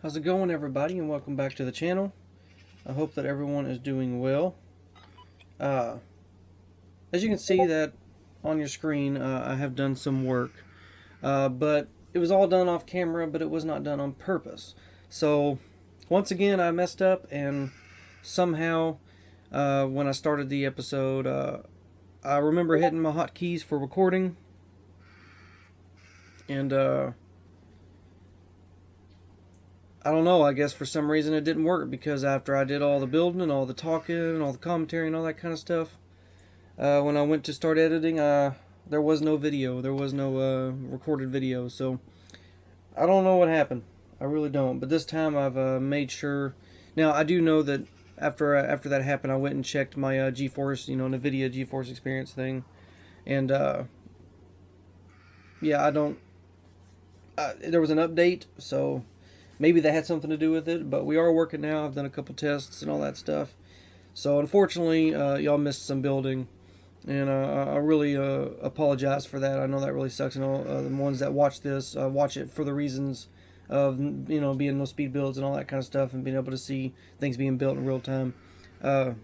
How's it going, everybody, and welcome back to the channel. I hope that everyone is doing well. As you can see that on your screen, I have done some work, but it was all done off camera, but it was not done on purpose. So once again, I messed up, and somehow when I started the episode, I remember hitting my hotkeys for recording, and I don't know, I guess for some reason it didn't work, because after I did all the building and all the talking and all the commentary and all that kind of stuff, when I went to start editing, there was no video, there was no recorded video, so I don't know what happened. I really don't, but this time I've made sure. Now, I do know that after that happened, I went and checked my GeForce, NVIDIA GeForce Experience thing, and yeah, I don't, there was an update, so maybe that had something to do with it, but we are working now. I've done a couple tests and all that stuff. So unfortunately, y'all missed some building, and I really apologize for that. I know that really sucks, and all the ones that watch this watch it for the reasons of being no speed builds and all that kind of stuff, and being able to see things being built in real time. But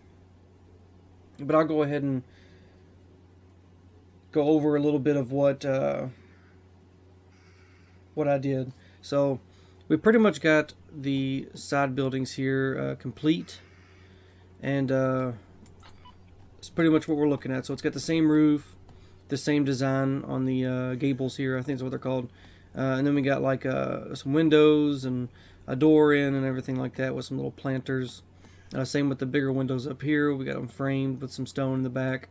I'll go ahead and go over a little bit of what I did. So we pretty much got the side buildings here complete, and it's pretty much what we're looking at. So it's got the same roof, the same design on the gables here, I think is what they're called, and then we got like some windows and a door in and everything like that with some little planters. Same with the bigger windows up here. We got them framed with some stone in the back.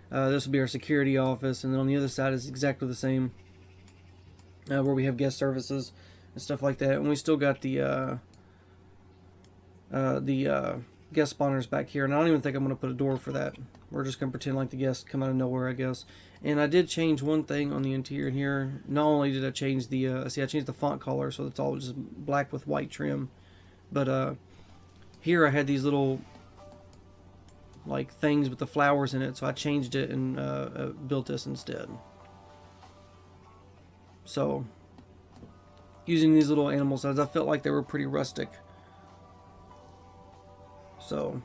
This will be our security office, and then on the other side is exactly the same, where we have guest services and stuff like that. And we still got the guest spawners back here, and I don't even think I'm going to put a door for that. We're just going to pretend like the guests come out of nowhere, I guess. And I did change one thing on the interior here. Not only did I change the I changed the font color, so it's all just black with white trim, but here I had these little like things with the flowers in it, so I changed it and built this instead. So using these little animal signs, I felt like they were pretty rustic. So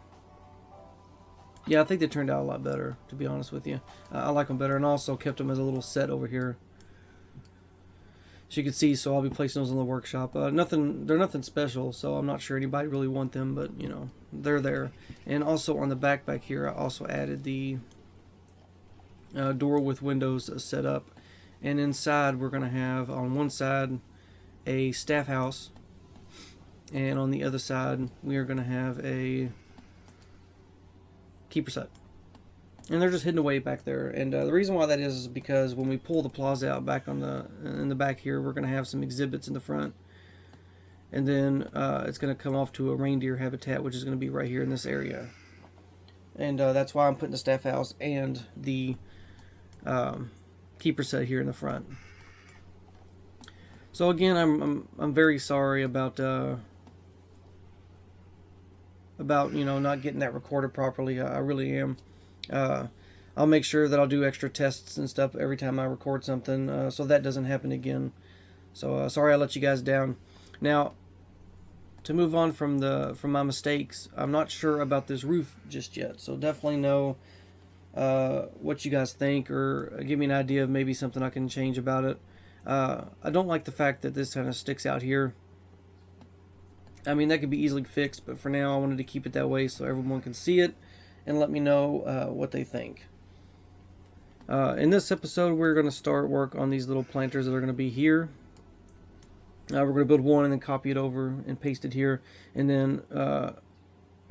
yeah, I think they turned out a lot better, to be honest with you. I like them better, and also kept them as a little set over here, as you can see. So I'll be placing those in the workshop. They're nothing special, so I'm not sure anybody really want them, but they're there. And also on the back here, I also added the door with windows set up, and inside we're gonna have on one side a staff house, and on the other side we are going to have a keeper set, and they're just hidden away back there. And the reason why that is because when we pull the plaza out back in the back here, we're going to have some exhibits in the front, and then it's going to come off to a reindeer habitat, which is going to be right here in this area. And that's why I'm putting the staff house and the keeper set here in the front. So again, I'm very sorry about not getting that recorded properly. I really am. I'll make sure that I'll do extra tests and stuff every time I record something, so that doesn't happen again. So sorry I let you guys down. Now, to move on from my mistakes, I'm not sure about this roof just yet. So definitely know what you guys think, or give me an idea of maybe something I can change about it. I don't like the fact that this kind of sticks out here. I mean, that could be easily fixed, but for now I wanted to keep it that way so everyone can see it and let me know what they think. In this episode, we're going to start work on these little planters that are going to be here. We're going to build one and then copy it over and paste it here. And then I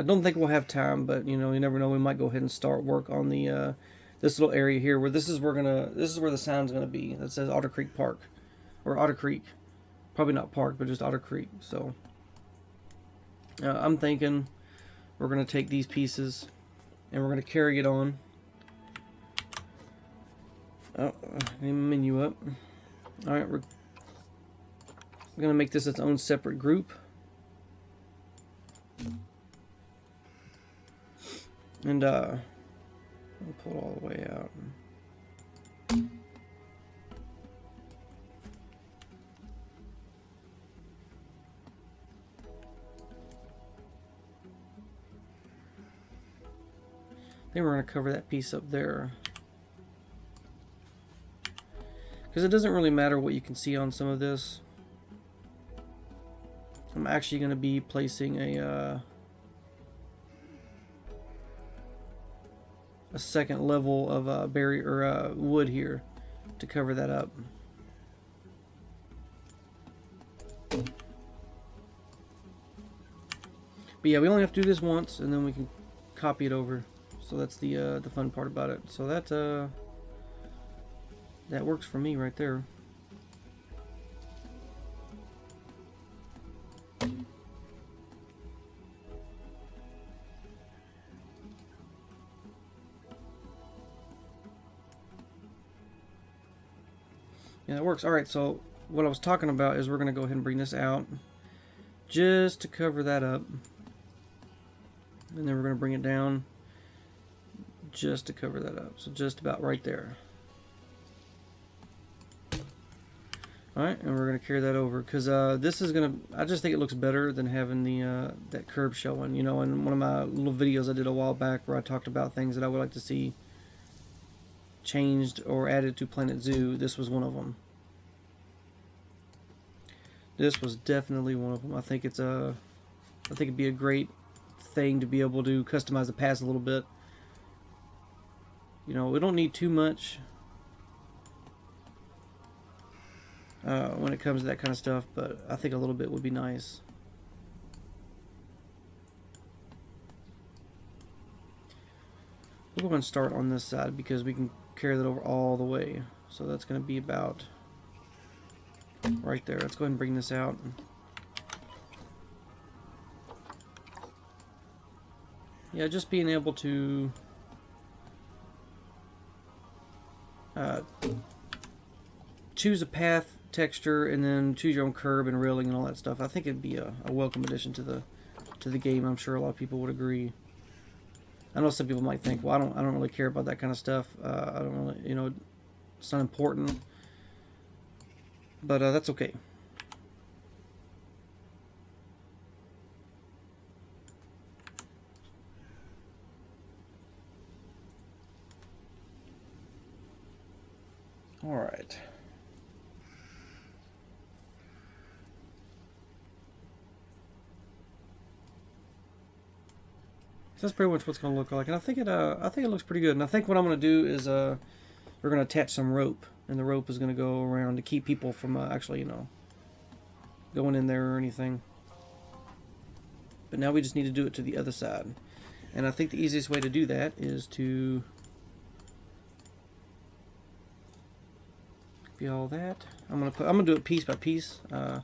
don't think we'll have time, but you never know. We might go ahead and start work on the this little area here, where this is where the sign's gonna be that says Otter Creek Park, or Otter Creek, probably not Park, but just Otter Creek. So I'm thinking we're gonna take these pieces and we're gonna carry it on. Oh, menu up. All right, we're gonna make this its own separate group, and I'll pull it all the way out. think we're going to cover that piece up there. Because it doesn't really matter what you can see on some of this. I'm actually going to be placing a second level of barrier or wood here to cover that up. But yeah, we only have to do this once, and then we can copy it over. So that's the fun part about it. So that works for me right there. Yeah, that works. All right, so what I was talking about is we're going to go ahead and bring this out just to cover that up. And then we're going to bring it down just to cover that up. So just about right there. Alright, and we're going to carry that over because this is going to, I just think it looks better than having the that curb showing. You know, in one of my little videos I did a while back where I talked about things that I would like to see changed or added to Planet Zoo, this was one of them. This was definitely one of them. I think it's I think it'd be a great thing to be able to customize the paths a little bit. You know, we don't need too much when it comes to that kind of stuff, but I think a little bit would be nice. We'll go ahead and start on this side because we can carry that over all the way. So that's going to be about right there. Let's go ahead and bring this out. Yeah, just being able to choose a path texture and then choose your own curb and railing and all that stuff. I think it'd be a welcome addition to the game. I'm sure a lot of people would agree. I know some people might think, well, I don't really care about that kind of stuff. I don't really, you know, it's not important. But that's okay. All right. So that's pretty much what's going to look like, and I think it looks pretty good. And I think what I'm going to do is we're going to attach some rope, and the rope is going to go around to keep people from actually, you know, going in there or anything. But now we just need to do it to the other side, and I think the easiest way to do that is to be all that. I'm gonna do it piece by piece, not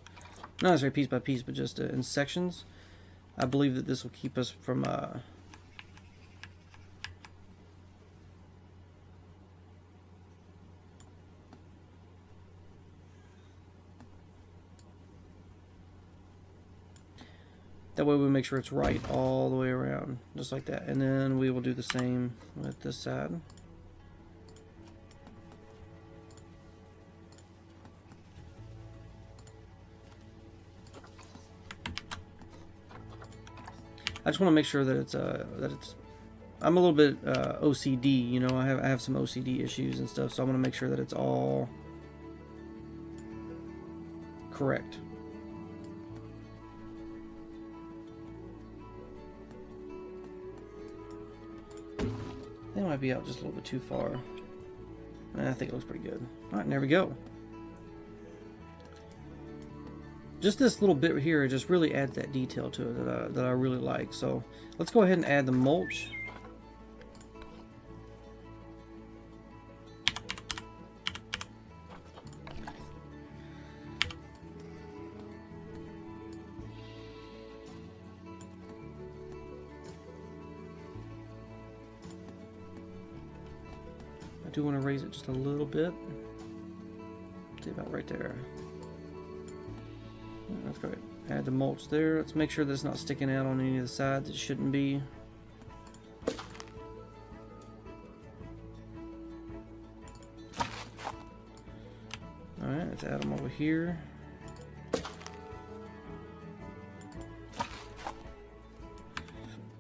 necessarily piece by piece, but just in sections. I believe that this will keep us from that way we make sure it's right all the way around, just like that. And then we will do the same with this side. I just want to make sure that it's I'm a little bit OCD, you know. I have some OCD issues and stuff, so I want to make sure that it's all correct. They might be out just a little bit too far. I think it looks pretty good. All right, and there we go. Just this little bit here just really adds that detail to it that I really like. So let's go ahead and add the mulch. I do want to raise it just a little bit. See, about right there. That's great. Add the mulch there. Let's make sure that it's not sticking out on any of the sides. It shouldn't be. Alright, let's add them over here.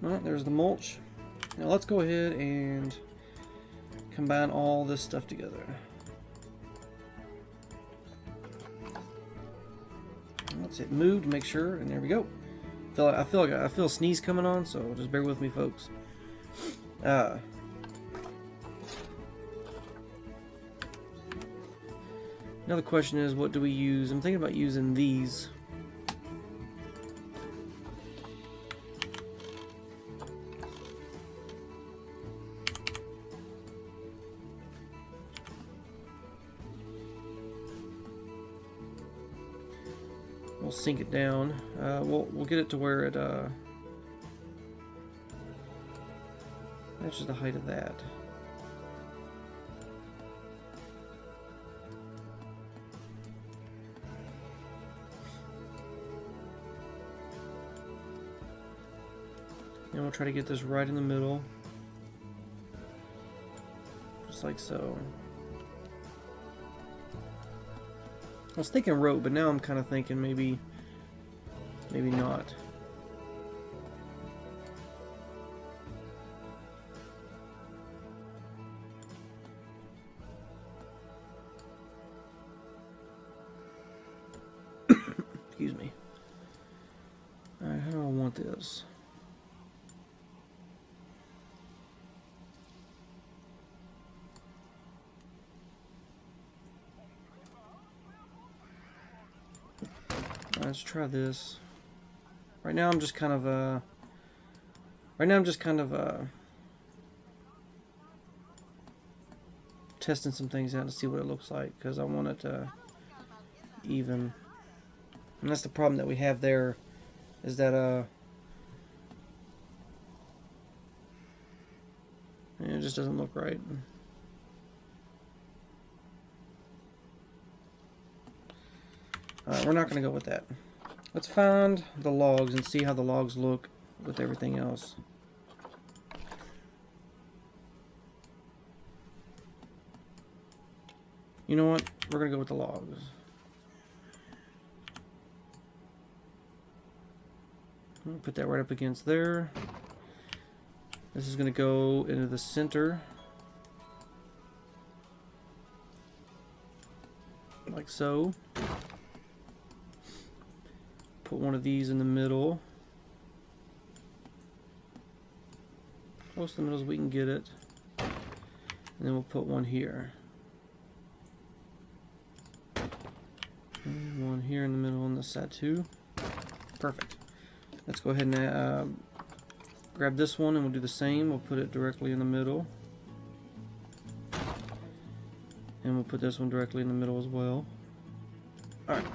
Alright, there's the mulch. Now let's go ahead and combine all this stuff together. Let's hit move to make sure, and there we go. I feel a sneeze coming on, so just bear with me, folks. Another question is, what do we use? I'm thinking about using these. We'll sink it down. We'll get it to where it matches the height of that. And we'll try to get this right in the middle, just like so. I was thinking rope, but now I'm kind of thinking maybe not. Excuse me. Alright, how do I want this? Let's try this. Right now I'm just kind of testing some things out to see what it looks like, because I want it to even. And that's the problem that we have there, is that it just doesn't look right. We're not going to go with that. Let's find the logs and see how the logs look with everything else. You know what? We're going to go with the logs. I'll put that right up against there. This is going to go into the center, like so. Put one of these in the middle, close to the middle as we can get it, and then we'll put one here, and one here in the middle on this side too. Perfect. Let's go ahead and grab this one, and we'll do the same. We'll put it directly in the middle, and we'll put this one directly in the middle as well. All right.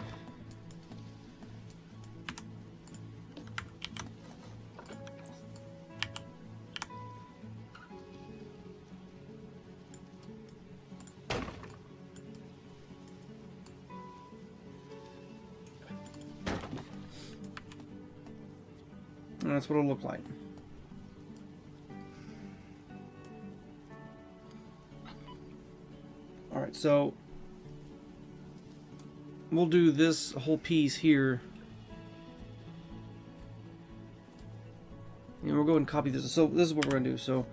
And that's what it'll look like. Alright, so we'll do this whole piece here. And we'll go and copy this. So this is what we're going to do. So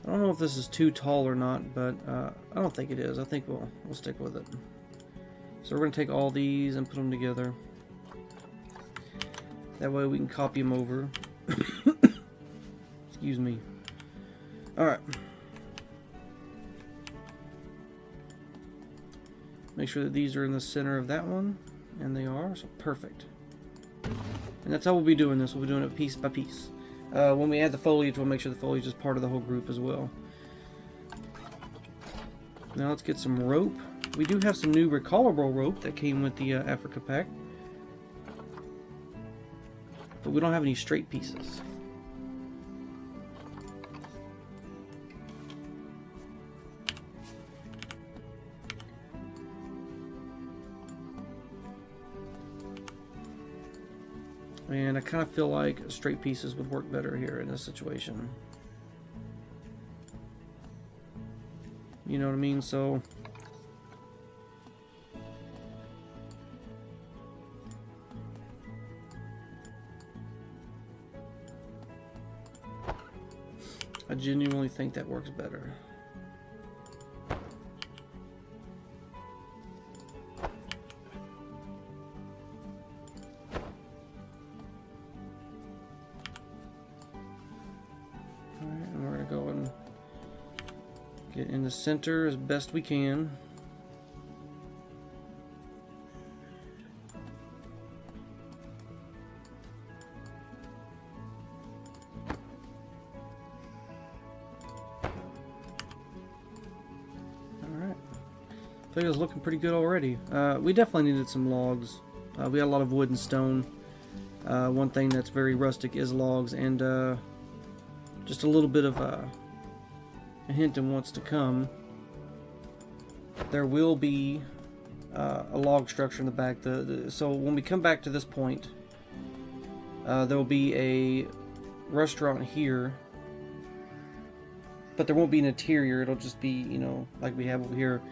I don't know if this is too tall or not, but I don't think it is. I think we'll stick with it. So we're going to take all these and put them together. That way we can copy them over. Excuse me. Alright. Make sure that these are in the center of that one. And they are. So perfect. And that's how we'll be doing this. We'll be doing it piece by piece. When we add the foliage, we'll make sure the foliage is part of the whole group as well. Now let's get some rope. We do have some new recallable rope that came with the Africa pack. But we don't have any straight pieces. And I kind of feel like straight pieces would work better here in this situation. You know what I mean? So I genuinely think that works better. Alright, and we're going to go and get in the center as best we can. I think it was looking pretty good already. We definitely needed some logs. We had a lot of wood and stone. One thing that's very rustic is logs, and just a little bit of a hint in what's to come. There will be a log structure in the back. So when we come back to this point, there will be a restaurant here, but there won't be an interior. It'll just be, you know, like we have over here.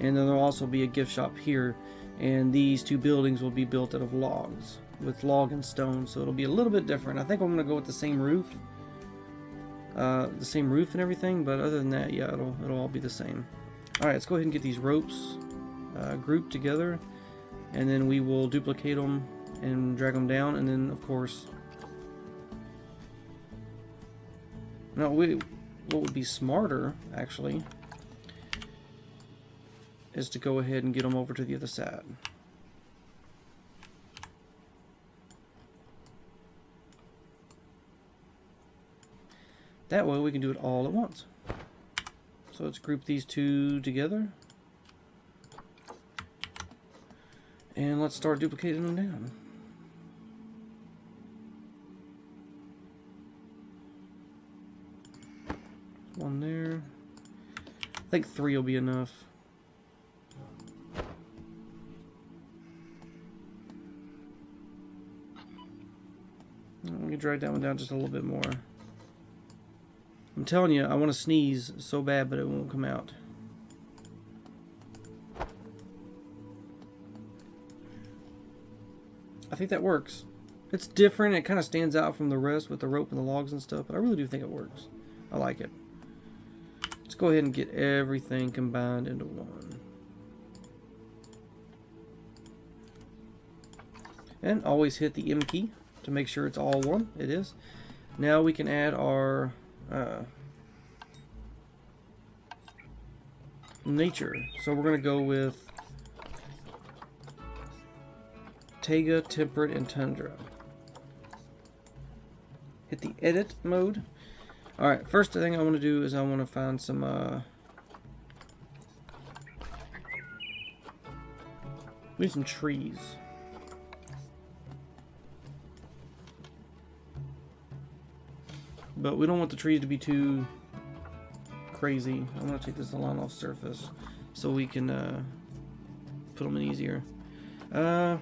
And then there'll also be a gift shop here, and these two buildings will be built out of logs, with log and stone, so it'll be a little bit different. I think I'm going to go with the same roof and everything, but other than that, yeah, it'll all be the same. Alright, let's go ahead and get these ropes grouped together, and then we will duplicate them and drag them down, and then, of course, what would be smarter, actually, is to go ahead and get them over to the other side. That way we can do it all at once. So let's group these two together. And let's start duplicating them down. One there. I think 3 will be enough. Let me drag that one down just a little bit more. I'm telling you, I want to sneeze so bad, but it won't come out. I think that works. It's different. It kind of stands out from the rest with the rope and the logs and stuff, but I really do think it works. I like it. Let's go ahead and get everything combined into one. And always hit the M key to make sure it's all one. It is. Now we can add our nature. So we're going to go with taiga, temperate, and tundra. Hit the edit mode. Alright, first thing I want to do is I want to find some we need some trees. But we don't want the trees to be too crazy. I'm going to take this line off surface so we can put them in easier. I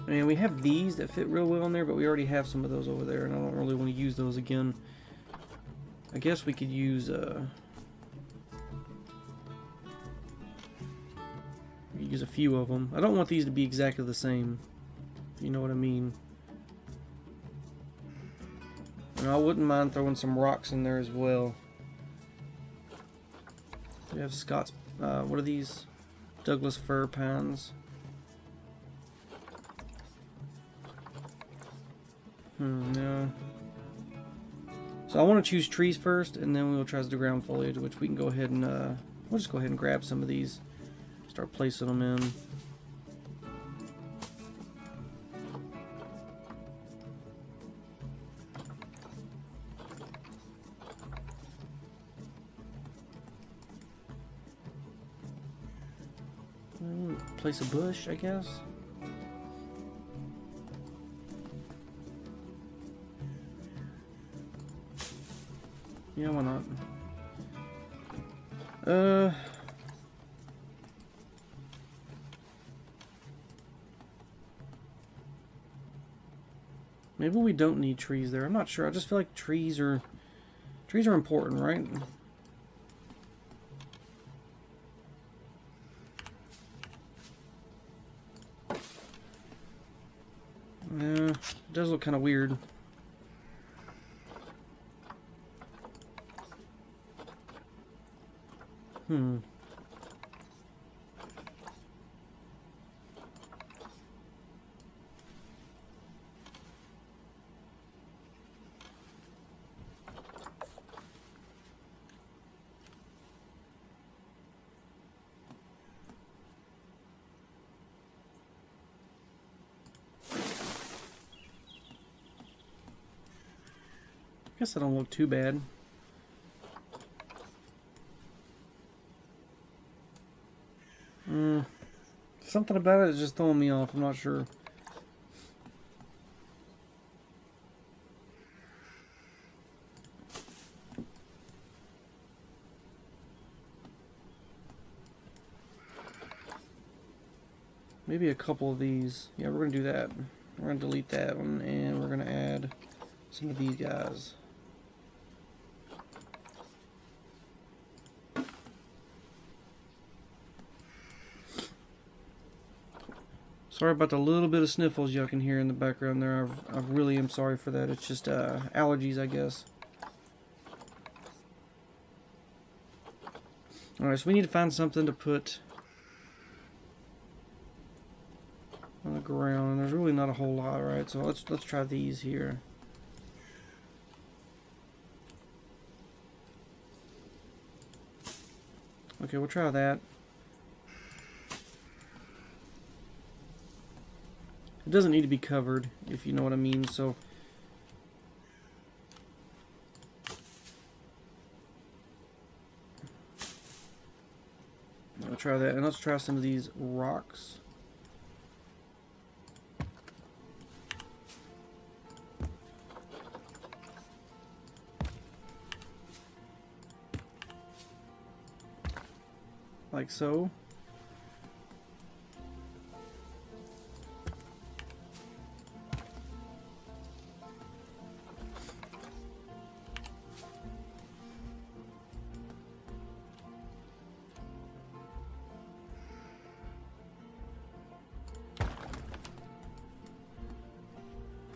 mean, we have these that fit real well in there, but we already have some of those over there, and I don't really want to use those again. I guess we could use a few of them. I don't want these to be exactly the same, if you know what I mean. And I wouldn't mind throwing some rocks in there as well. We have Scott's, what are these? Douglas fir pines. No. So I want to choose trees first, and then we'll try the ground foliage, which we can go ahead and, we'll just go ahead and grab some of these. Start placing them in. Place a bush, I guess. Yeah, why not? Maybe we don't need trees there. I'm not sure. I just feel like trees are important, right? Yeah, it does look kind of weird. Guess that don't look too bad. Something about it is just throwing me off. I'm not sure. Maybe a couple of these. Yeah, we're going to do that. We're going to delete that one, and we're going to add some of these guys. Sorry about the little bit of sniffles y'all can hear in the background there. I really am sorry for that. It's just allergies, I guess. Alright, so we need to find something to put on the ground. There's really not a whole lot, right? So let's try these here. Okay, we'll try that. It doesn't need to be covered, if you know what I mean, so I'll try that, and let's try some of these rocks. Like so.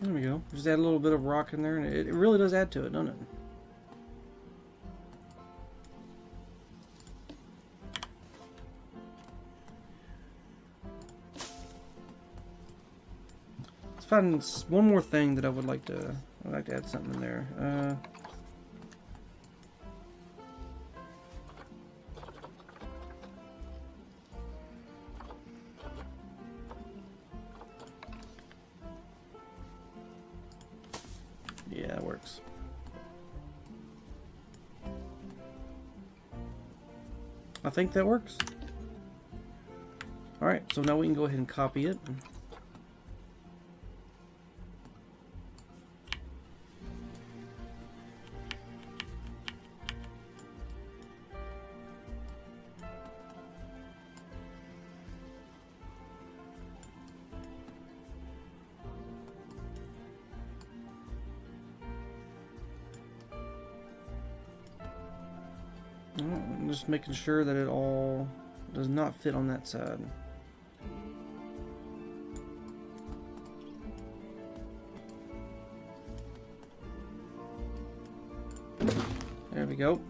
There we go. Just add a little bit of rock in there, and it really does add to it, doesn't it? Let's find one more thing that I'd like to add something in there. Yeah, that works. I think that works. Alright, so now we can go ahead and copy it. I'm just making sure that it all does not fit on that side. There we go.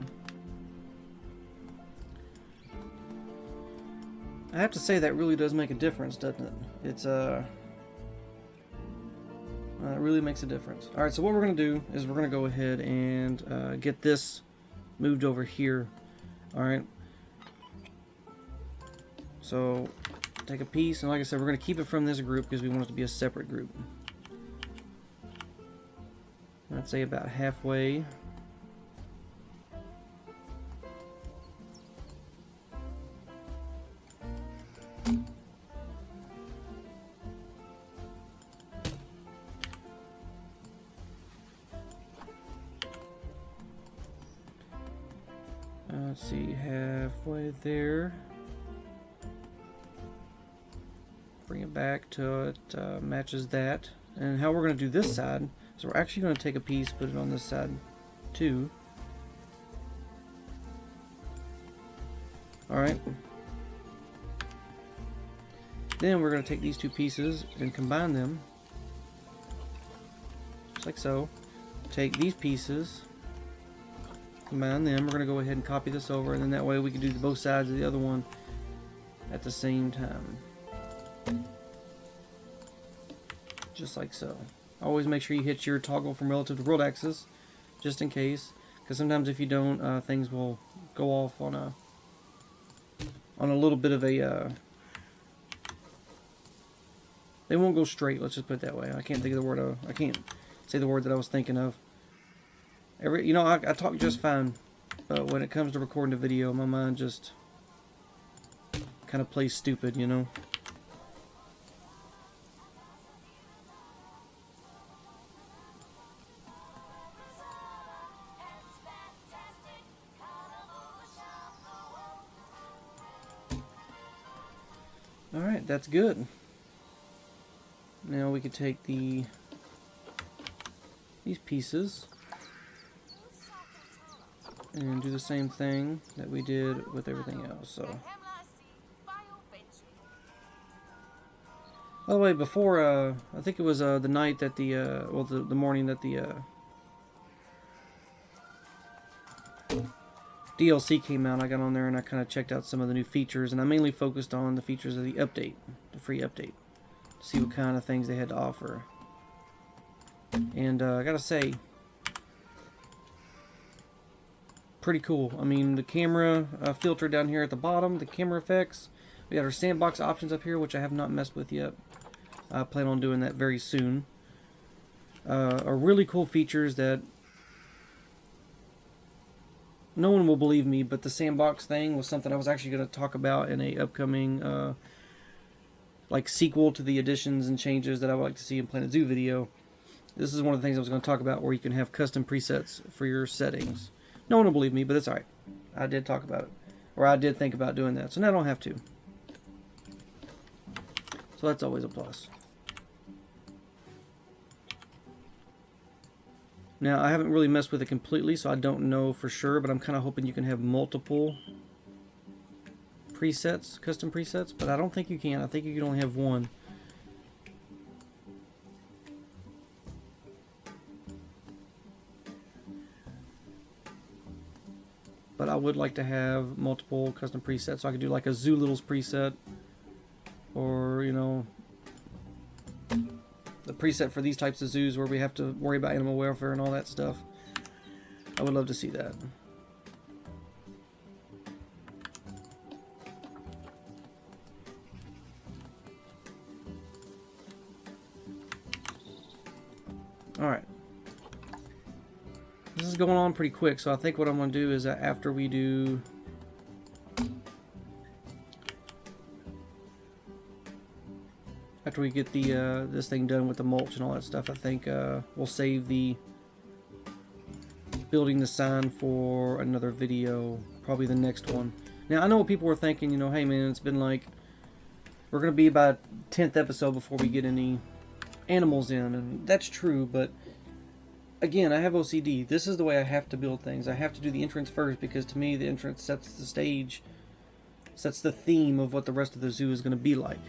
I have to say that really does make a difference, doesn't it? It's it really makes a difference. Alright, so what we're going to do is we're going to go ahead and get this moved over here. Alright, so take a piece, and like I said, we're going to keep it from this group because we want it to be a separate group. I'd say about halfway. Let's see, halfway there. Bring it back till it matches that. And how we're going to do this side, so we're actually going to take a piece, put it on this side too. Alright. Then we're going to take these two pieces and combine them. Just like so. Take these pieces combine them. We're going to go ahead and copy this over, and then that way we can do both sides of the other one at the same time. Just like so. Always make sure you hit your toggle from relative to world axis, just in case, because sometimes if you don't, things will go off on a little bit of a they won't go straight, let's just put it that way. I can't think of the word, I can't say the word that I was thinking of. You know, I talk just fine, but when it comes to recording a video, my mind just kind of plays stupid, you know. Alright, that's good. Now we could take these pieces and do the same thing that we did with everything else. So, by the way, before I think it was the night that the morning that the DLC came out, I got on there and I kind of checked out some of the new features, and I mainly focused on the features of the update, the free update, to see what kind of things they had to offer. And I gotta say, pretty cool. I mean, the camera filter down here at the bottom, the camera effects. We got our sandbox options up here, which I have not messed with yet. I plan on doing that very soon. Are really cool features that no one will believe me, but the sandbox thing was something I was actually going to talk about in a upcoming like sequel to the additions and changes that I would like to see in Planet Zoo video. This is one of the things I was going to talk about, where you can have custom presets for your settings. No one will believe me, but it's alright. I did talk about it. Or I did think about doing that, so now I don't have to. So that's always a plus. Now, I haven't really messed with it completely, so I don't know for sure, but I'm kind of hoping you can have multiple presets, custom presets, but I don't think you can. I think you can only have one. But I would like to have multiple custom presets, so I could do like a Zoolittles preset, or, you know, the preset for these types of zoos where we have to worry about animal welfare and all that stuff. I would love to see that. Alright. This is going on pretty quick, so I think what I'm going to do is after we do... After we get the this thing done with the mulch and all that stuff, I think we'll save the building the sign for another video, probably the next one. Now, I know what people were thinking, you know, hey man, it's been like, we're going to be about 10th episode before we get any animals in, and that's true, but again, I have OCD. This is the way I have to build things. I have to do the entrance first, because to me, the entrance sets the stage, sets the theme of what the rest of the zoo is going to be like.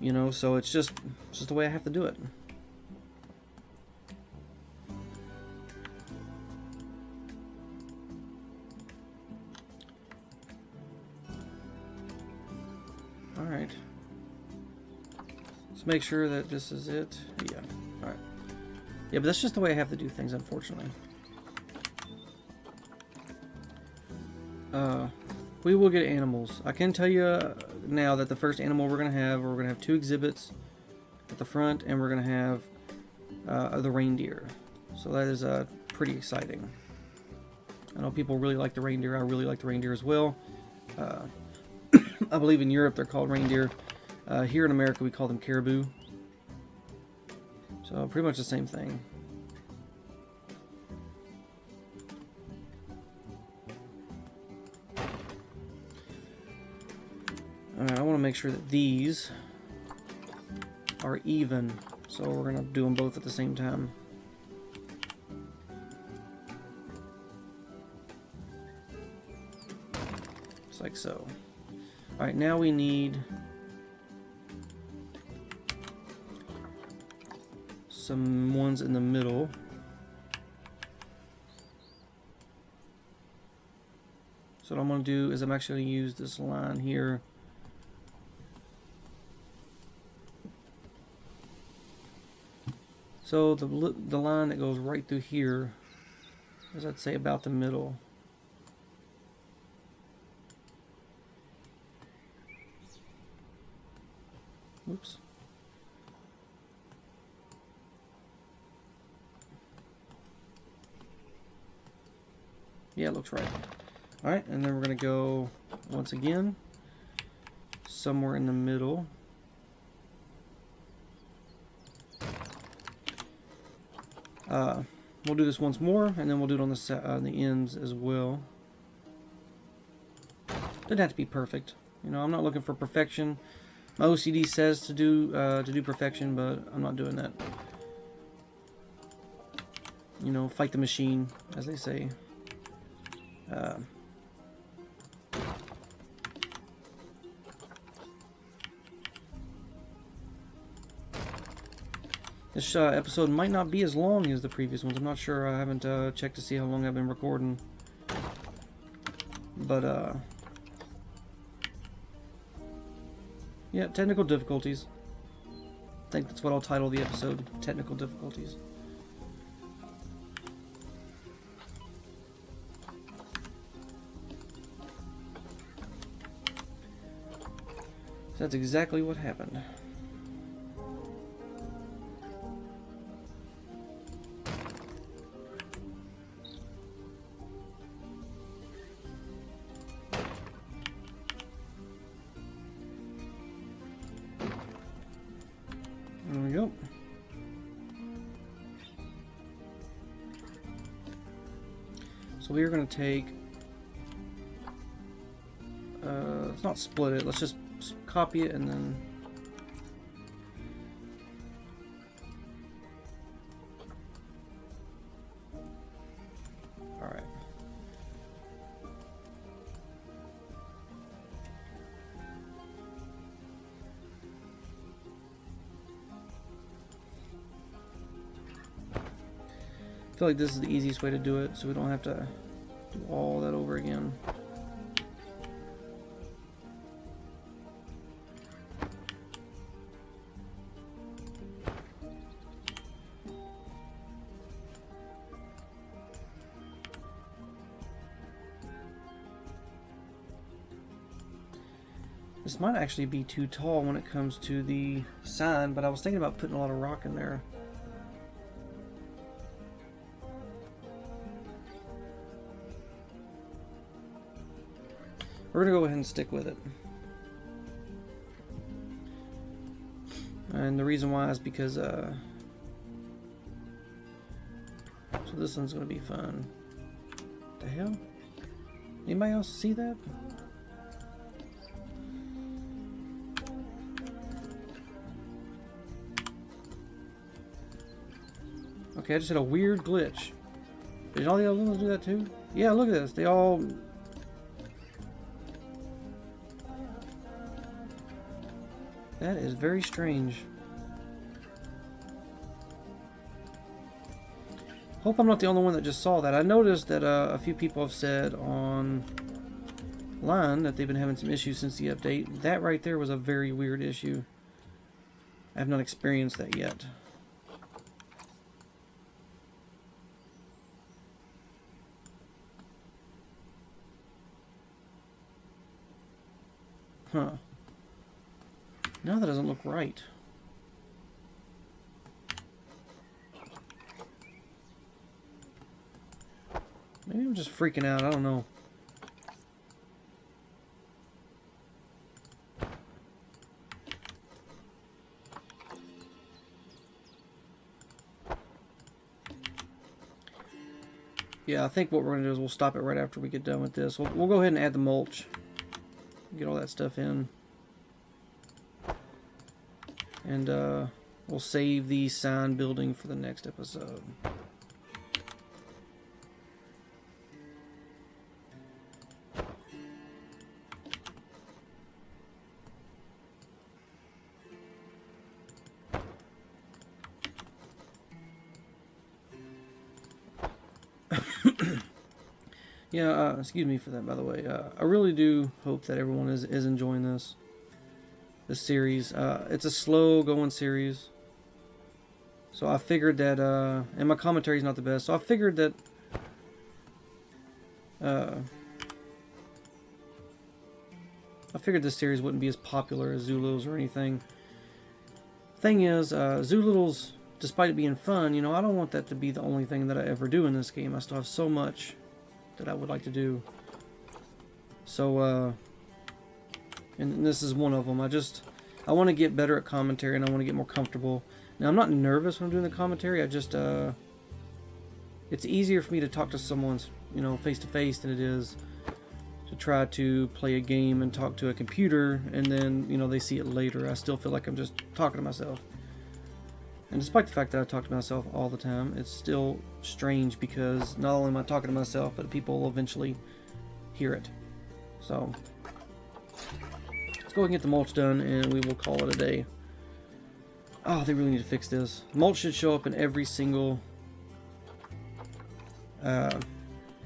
You know, so it's just the way I have to do it. Alright. Let's make sure that this is it. Yeah. Alright. Yeah, but that's just the way I have to do things, unfortunately. We will get animals. I can tell you now that the first animal we're going to have 2 exhibits at the front, and we're going to have the reindeer. So that is pretty exciting. I know people really like the reindeer. I really like the reindeer as well. I believe in Europe they're called reindeer. Here in America we call them caribou. So pretty much the same thing. Alright, I want to make sure that these are even, so we're going to do them both at the same time. Just like so. Alright, now we need some ones in the middle. So what I'm going to do is I'm actually going to use this line here. So the line that goes right through here is, I'd say, about the middle. Whoops. Yeah, it looks right. Alright, and then we're going to go, once again, somewhere in the middle. We'll do this once more, and then we'll do it on the ends as well. Doesn't have to be perfect. You know, I'm not looking for perfection. My OCD says to do perfection, but I'm not doing that. You know, fight the machine, as they say. This episode might not be as long as the previous ones. I'm not sure. I haven't checked to see how long I've been recording. But, yeah, technical difficulties. I think that's what I'll title the episode, Technical Difficulties. So that's exactly what happened. There we go. So we are going to take, let's not split it, let's just copy it and then alright. I feel like this is the easiest way to do it, so we don't have to do all that over again. This might actually be too tall when it comes to the sign, but I was thinking about putting a lot of rock in there. We're going to go ahead and stick with it. And the reason why is because, so this one's going to be fun. What the hell? Anybody else see that? Okay, I just had a weird glitch. Did all the other ones do that too? Yeah, look at this. They all... That is very strange. Hope I'm not the only one that just saw that. I noticed that a few people have said online that they've been having some issues since the update. That right there was a very weird issue. I have not experienced that yet. Huh. No, that doesn't look right. Maybe I'm just freaking out. I don't know. Yeah, I think what we're going to do is we'll stop it right after we get done with this. We'll go ahead and add the mulch. Get all that stuff in. And we'll save the sign building for the next episode. Yeah, excuse me for that, by the way. I really do hope that everyone is enjoying this series. It's a slow going series, so I figured that, and my commentary is not the best, so I figured that this series wouldn't be as popular as Zoolittles or anything. Thing is, Zoolittles, despite it being fun, you know, I don't want that to be the only thing that I ever do in this game. I still have so much that I would like to do. So, and this is one of them. I want to get better at commentary, and I want to get more comfortable. Now, I'm not nervous when I'm doing the commentary. I just, it's easier for me to talk to someone, you know, face to face than it is to try to play a game and talk to a computer, and then, you know, they see it later. I still feel like I'm just talking to myself. And despite the fact that I talk to myself all the time, it's still strange because not only am I talking to myself, but people will eventually hear it. So, let's go ahead and get the mulch done, and we will call it a day. Oh, they really need to fix this. Mulch should show up in every single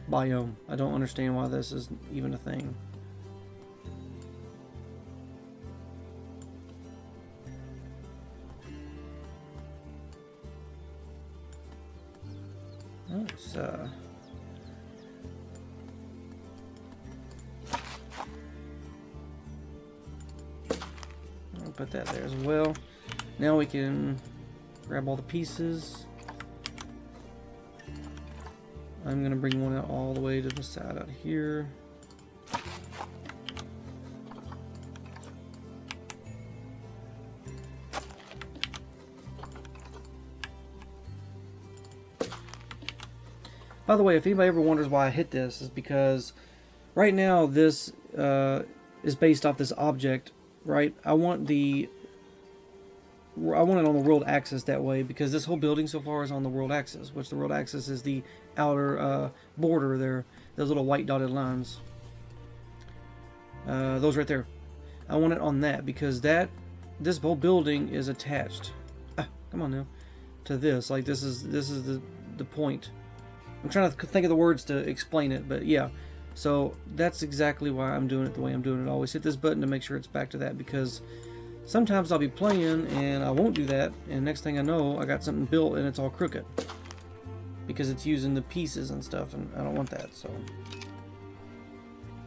biome. I don't understand why this is even a thing. Let's I'll put that there as well. Now we can grab all the pieces. I'm going to bring one out all the way to the side out here. By the way, if anybody ever wonders why I hit this, is because right now this is based off this object, right? I want it on the world axis that way, because this whole building so far is on the world axis, which the world axis is the outer border there, those little white dotted lines. Those right there. I want it on that because this whole building is attached. Come on now, to this. Like this is the point. I'm trying to think of the words to explain it, but yeah. So that's exactly why I'm doing it the way I'm doing it. I always hit this button to make sure it's back to that, because sometimes I'll be playing and I won't do that, and next thing I know, I got something built and it's all crooked because it's using the pieces and stuff, and I don't want that. So,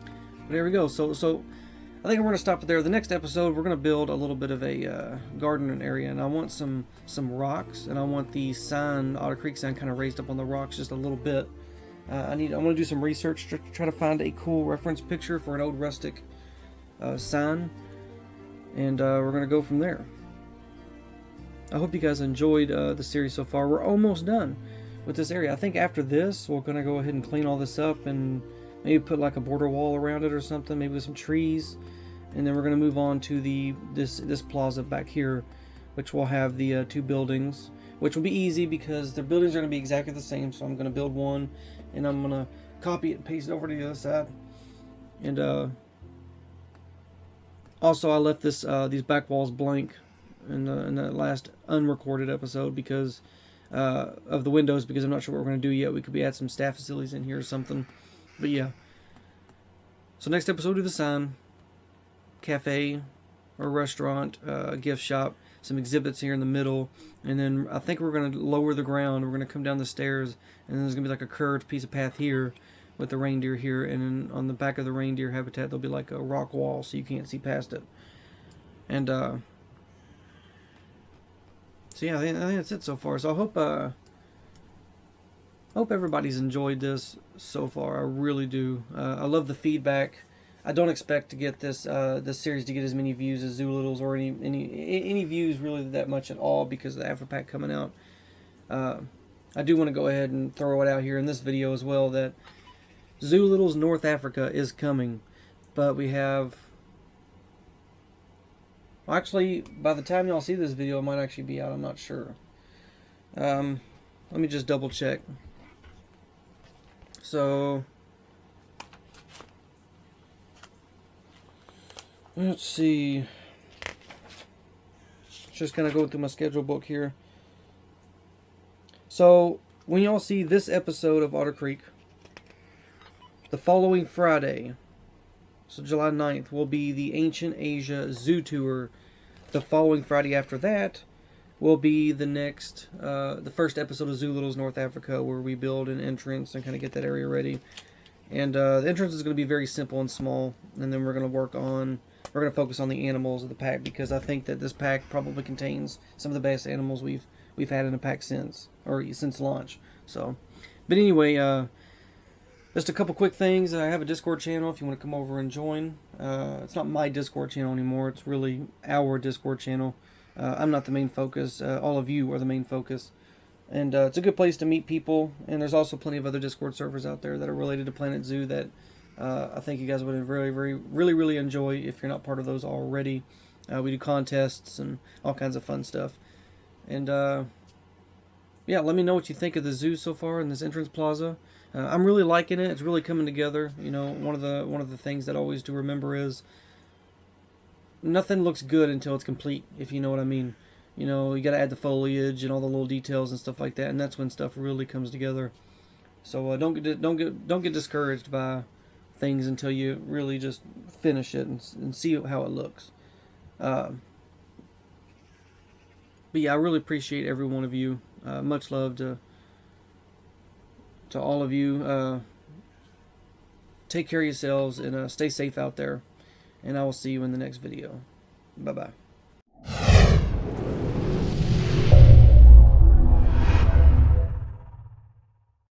but there we go. So I think we're going to stop it there. The next episode, we're going to build a little bit of a garden area, and I want some rocks, and I want the sign, Otter Creek sign, kind of raised up on the rocks just a little bit. I want to do some research to try to find a cool reference picture for an old rustic sign, and we're going to go from there. I hope you guys enjoyed the series so far. We're almost done with this area. I think after this, we're going to go ahead and clean all this up and maybe put like a border wall around it or something, maybe with some trees. And then we're going to move on to this plaza back here, which will have the two buildings, which will be easy because the buildings are going to be exactly the same. So I'm going to build one, and I'm going to copy it and paste it over to the other side. And also, I left these back walls blank in the last unrecorded episode because of the windows, because I'm not sure what we're going to do yet. We could add some staff facilities in here or something. But yeah. So next episode, do the sign, cafe or restaurant, gift shop, some exhibits here in the middle, and then I think we're going to lower the ground. We're going to come down the stairs, and then there's going to be like a curved piece of path here with the reindeer here, and then on the back of the reindeer habitat there'll be like a rock wall so you can't see past it. And so yeah, I think that's it so far. So I hope everybody's enjoyed this so far. I really do. I love the feedback. I don't expect to get this series to get as many views as Zoolittles or any views really that much at all because of the After Pack coming out. I do want to go ahead and throw it out here in this video as well that Zoolittles North Africa is coming, but we have. Well, actually, by the time y'all see this video, it might actually be out. I'm not sure. Let me just double check. So let's see. Just kind of going through my schedule book here. So when y'all see this episode of Otter Creek, The following Friday, so July 9th, will be the Ancient Asia Zoo Tour. The following Friday after that will be the first episode of Zoo Littles North Africa, where we build an entrance and kind of get that area ready. And the entrance is going to be very simple and small, and then we're going to focus on the animals of the pack, because I think that this pack probably contains some of the best animals we've had in a pack since launch. So, but anyway, just a couple quick things. I have a Discord channel if you want to come over and join. It's not my Discord channel anymore. It's really our Discord channel. I'm not the main focus. All of you are the main focus. And it's a good place to meet people. And there's also plenty of other Discord servers out there that are related to Planet Zoo that I think you guys would really enjoy if you're not part of those already. We do contests and all kinds of fun stuff. And yeah, let me know what you think of the zoo so far in this entrance plaza. I'm really liking it. It's really coming together. You know, one of the things that I always do remember is nothing looks good until it's complete, if you know what I mean. You know, you got to add the foliage and all the little details and stuff like that, and that's when stuff really comes together. So don't get discouraged by things until you really just finish it and see how it looks. But yeah, I really appreciate every one of you. Much love to all of you. Take care of yourselves and stay safe out there. And I will see you in the next video. Bye-bye.